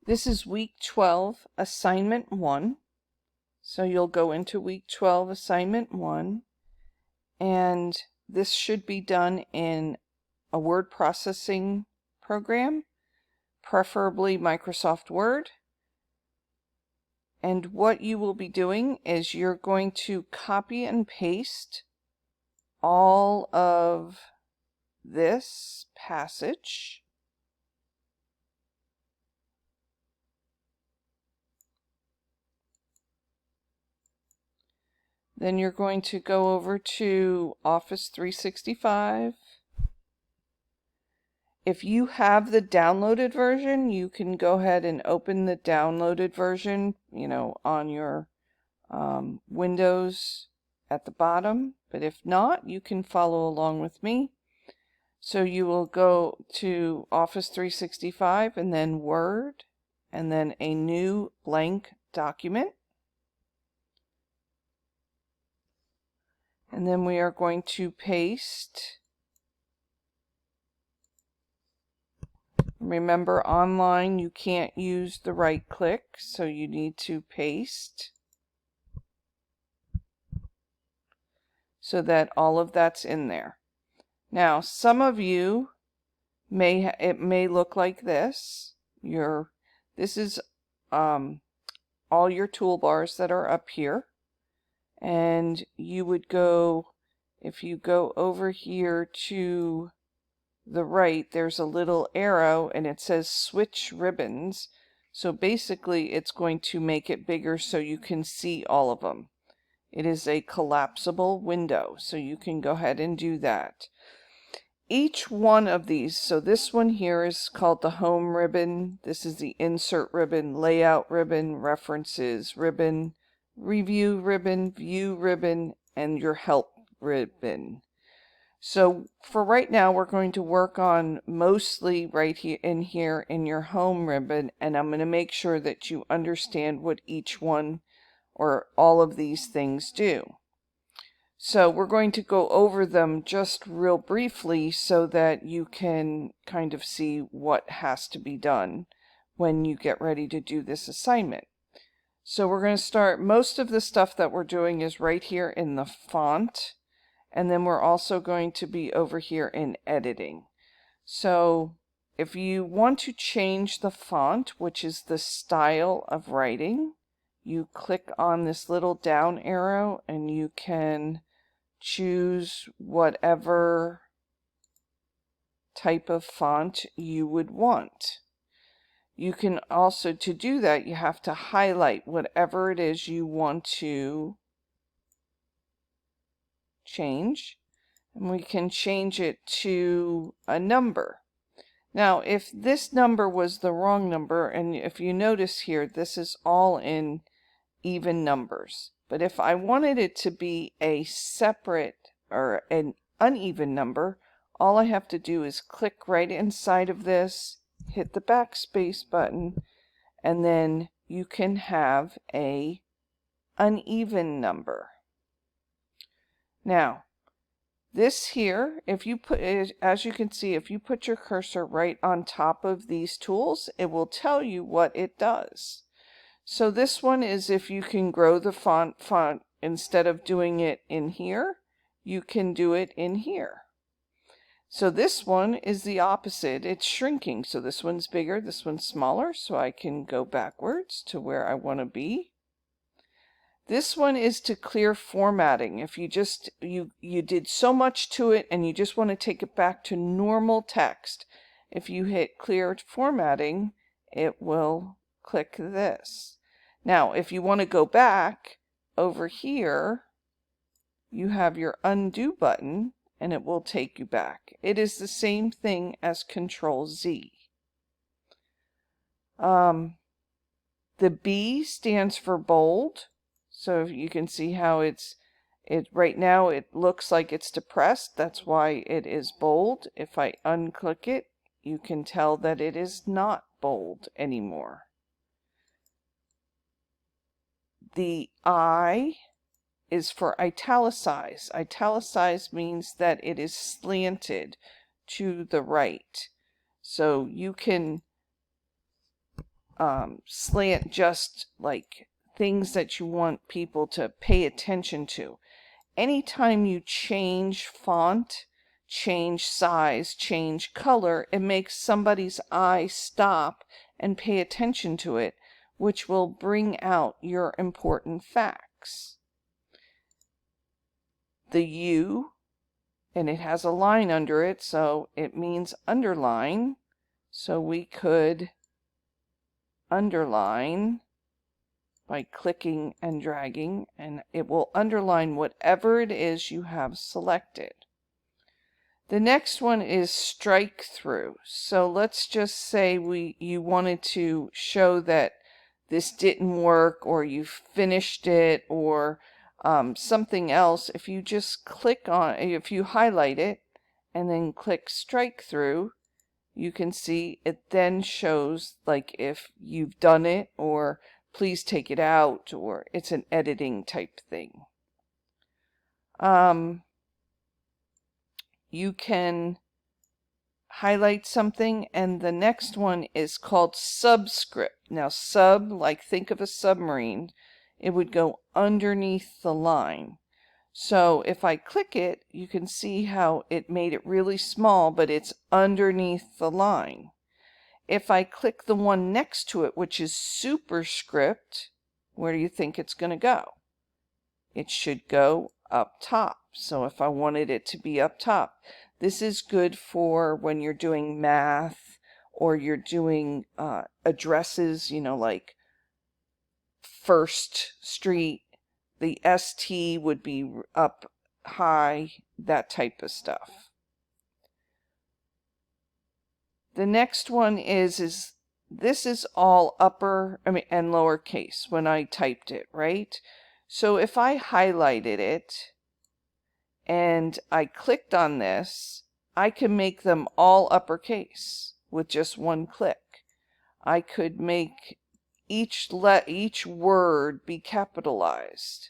This is week 12, assignment 1. So you'll go into week 12, assignment 1, and this should be done in a word processing program, preferably Microsoft Word. And what you will be doing is you're going to copy and paste all of this passage. Then you're going to go over to Office 365. If you have the downloaded version, you can go ahead and open the downloaded version, on your Windows at the bottom. But if not, you can follow along with me. So you will go to Office 365 and then Word, and then a new blank document. And then we are going to paste. Remember, online you can't use the right click, so you need to paste so that all of that's in there. Now, some of you it may look like this. This is all your toolbars that are up here. And you would go, if you go over here to the right, there's a little arrow and it says switch ribbons. So basically it's going to make it bigger so you can see all of them. It is a collapsible window, so you can go ahead and do that. Each one of these, so this one here is called the home ribbon. This is the insert ribbon, layout ribbon, references ribbon, review ribbon, view ribbon, and your help ribbon. So for right now, we're going to work on mostly right here in your home ribbon, and I'm going to make sure that you understand what each one or all of these things do. So we're going to go over them just real briefly so that you can kind of see what has to be done when you get ready to do this assignment. So we're going to start, most of the stuff that we're doing is right here in the font, and then we're also going to be over here in editing. So if you want to change the font, which is the style of writing, you click on this little down arrow and you can choose whatever type of font you would want. You can also, to do that, you have to highlight whatever it is you want to change, and we can change it to a number. Now, if this number was the wrong number, and if you notice here, this is all in even numbers. But if I wanted it to be a separate or an uneven number, all I have to do is click right inside of this, hit the backspace button, and then you can have a uneven number. Now, this here, if you put it, as you can see, if you put your cursor right on top of these tools, it will tell you what it does. So this one is if you can grow the font instead of doing it in here, you can do it in here. So this one is the opposite. It's shrinking. So this one's bigger, this one's smaller, so I can go backwards to where I want to be. This one is to clear formatting. If you just, you did so much to it and you just want to take it back to normal text, if you hit clear formatting, it will click this. Now, if you want to go back over here, you have your undo button and it will take you back. It is the same thing as Control Z. The B stands for bold. So you can see how right now it looks like it's depressed. That's why it is bold. If I unclick it, you can tell that it is not bold anymore. The I is for italicized. Italicized means that it is slanted to the right. So you can slant just like things that you want people to pay attention to. Anytime you change font, change size, change color, it makes somebody's eye stop and pay attention to it, which will bring out your important facts. The U, and it has a line under it, so it means underline. So we could underline by clicking and dragging, and it will underline whatever it is you have selected. The next one is strike through. So let's just say you wanted to show that this didn't work, or you finished it, or something else. If you just click on, if you highlight it and then click strike through, you can see it then shows like if you've done it, or please take it out, or it's an editing type thing. You can highlight something, and the next one is called Subscript. Now sub, like think of a submarine, it would go underneath the line. So if I click it, you can see how it made it really small, but it's underneath the line. If I click the one next to it, which is Superscript, where do you think it's going to go? It should go up top. So if I wanted it to be up top, this is good for when you're doing math, or you're doing addresses, you know, like First Street, the ST would be up high, that type of stuff. The next one is this is all upper, and lower case when I typed it, right? So if I highlighted it and I clicked on this, I can make them all uppercase with just one click. I could make each word be capitalized.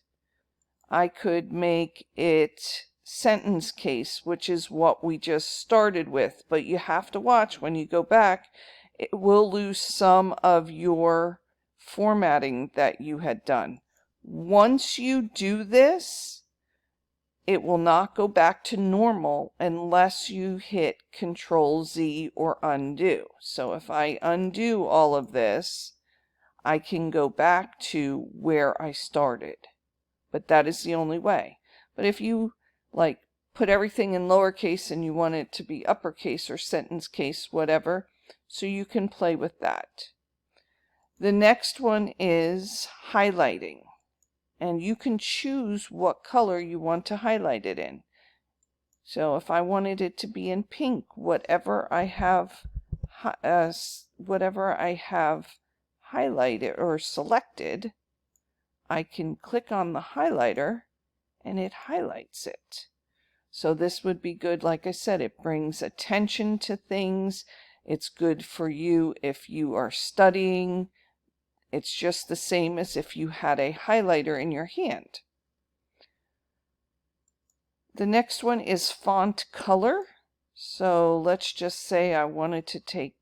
I could make it sentence case, which is what we just started with, but you have to watch when you go back. It will lose some of your formatting that you had done. Once you do this, it will not go back to normal unless you hit Control Z or undo. So if I undo all of this, I can go back to where I started. But that is the only way. But if you like put everything in lowercase and you want it to be uppercase or sentence case, whatever, so you can play with that. The next one is highlighting, and you can choose what color you want to highlight it in. So if I wanted it to be in pink, whatever I have highlighted or selected, I can click on the highlighter and it highlights it. So this would be good. Like I said, it brings attention to things. It's good for you if you are studying. It's just the same as if you had a highlighter in your hand. The next one is font color. So let's just say I wanted to take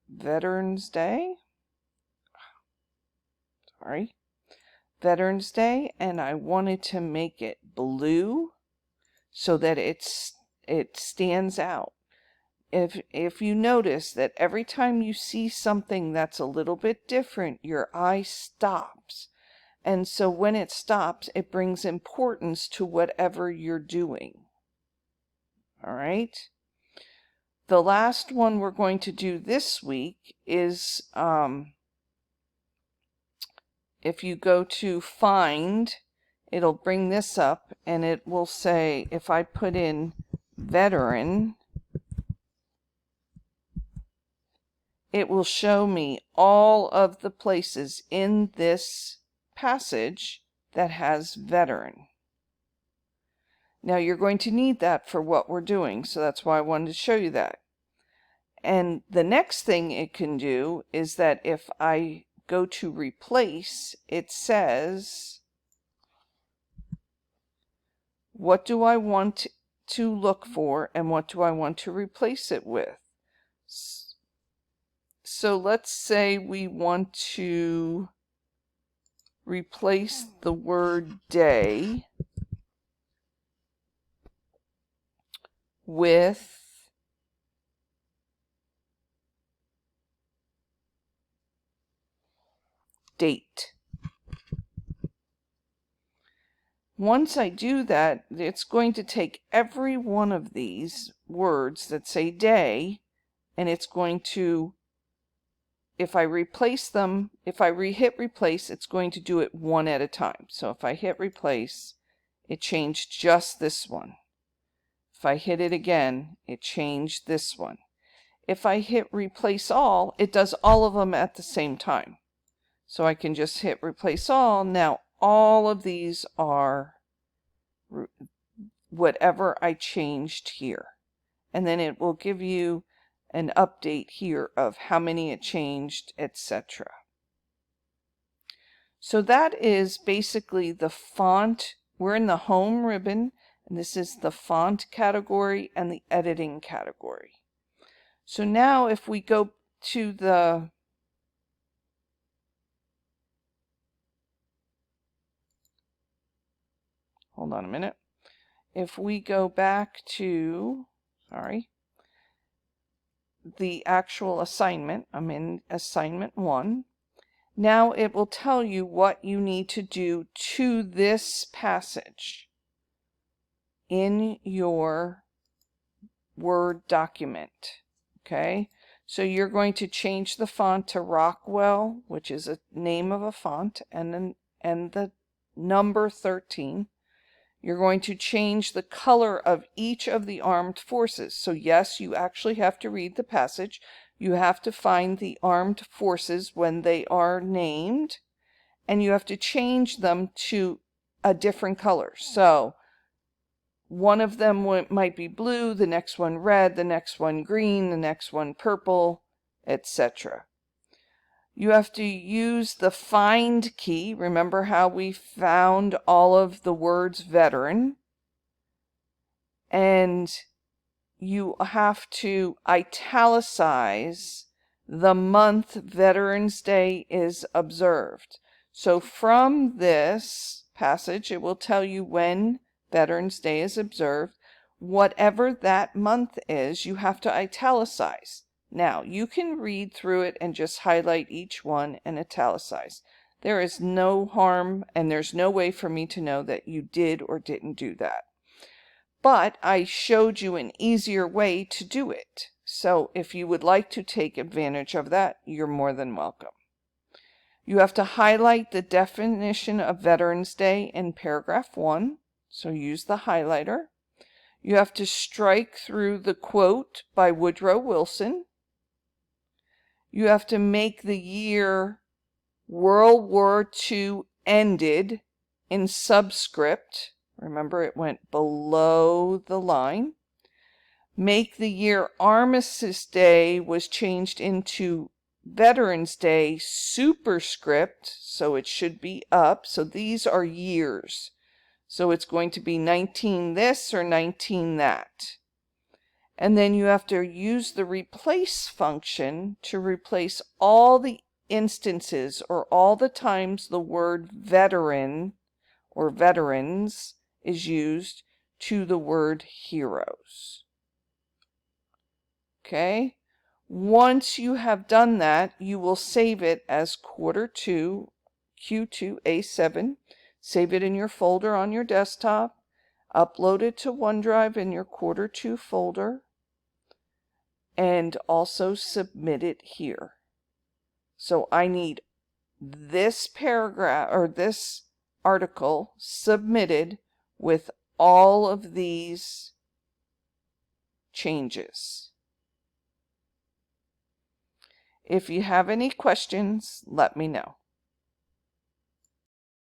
Veterans Day. Veterans Day, and I wanted to make it blue so that it stands out. If you notice that every time you see something that's a little bit different, your eye stops. And so when it stops, it brings importance to whatever you're doing. All right? The last one we're going to do this week is if you go to Find, it'll bring this up, and it will say, if I put in veteran, it will show me all of the places in this passage that has veteran. Now you're going to need that for what we're doing, so that's why I wanted to show you that. And the next thing it can do is that if I go to replace, it says, what do I want to look for and what do I want to replace it with? so let's say we want to replace the word day with date. Once I do that, it's going to take every one of these words that say day, and it's going to, if I replace them, if I hit replace, it's going to do it one at a time. So if I hit replace, it changed just this one. If I hit it again, it changed this one. If I hit replace all, it does all of them at the same time. So I can just hit replace all. Now all of these are whatever I changed here. And then it will give you an update here of how many it changed, etc. So that is basically the font. We're in the home ribbon, and this is the font category and the editing category. So now if we go to the hold on a minute. If we go back to, the actual assignment, I'm in assignment 1. Now it will tell you what you need to do to this passage in your Word document. Okay, so you're going to change the font to Rockwell, which is a name of a font, and the number 13. You're going to change the color of each of the armed forces. So yes, you actually have to read the passage. You have to find the armed forces when they are named, and you have to change them to a different color. So one of them might be blue, the next one red, the next one green, the next one purple, etc. You have to use the find key. Remember how we found all of the words veteran? And you have to italicize the month Veterans Day is observed. So from this passage, it will tell you when Veterans Day is observed. Whatever that month is, you have to italicize. Now, you can read through it and just highlight each one and italicize. There is no harm, and there's no way for me to know that you did or didn't do that. But I showed you an easier way to do it. So if you would like to take advantage of that, you're more than welcome. You have to highlight the definition of Veterans Day in paragraph 1. So use the highlighter. You have to strike through the quote by Woodrow Wilson. You have to make the year World War II ended in Subscript. Remember, it went below the line. Make the year Armistice Day was changed into Veterans Day superscript, so it should be up. So these are years. So it's going to be 19 this or 19 that. And then you have to use the replace function to replace all the instances or all the times the word veteran or veterans is used to the word heroes. Okay? Once you have done that, you will save it as Q2 A7. Save it in your folder on your desktop. Upload it to OneDrive in your Q2 folder. And also submit it here. So I need this paragraph or this article submitted with all of these changes. If you have any questions, let me know.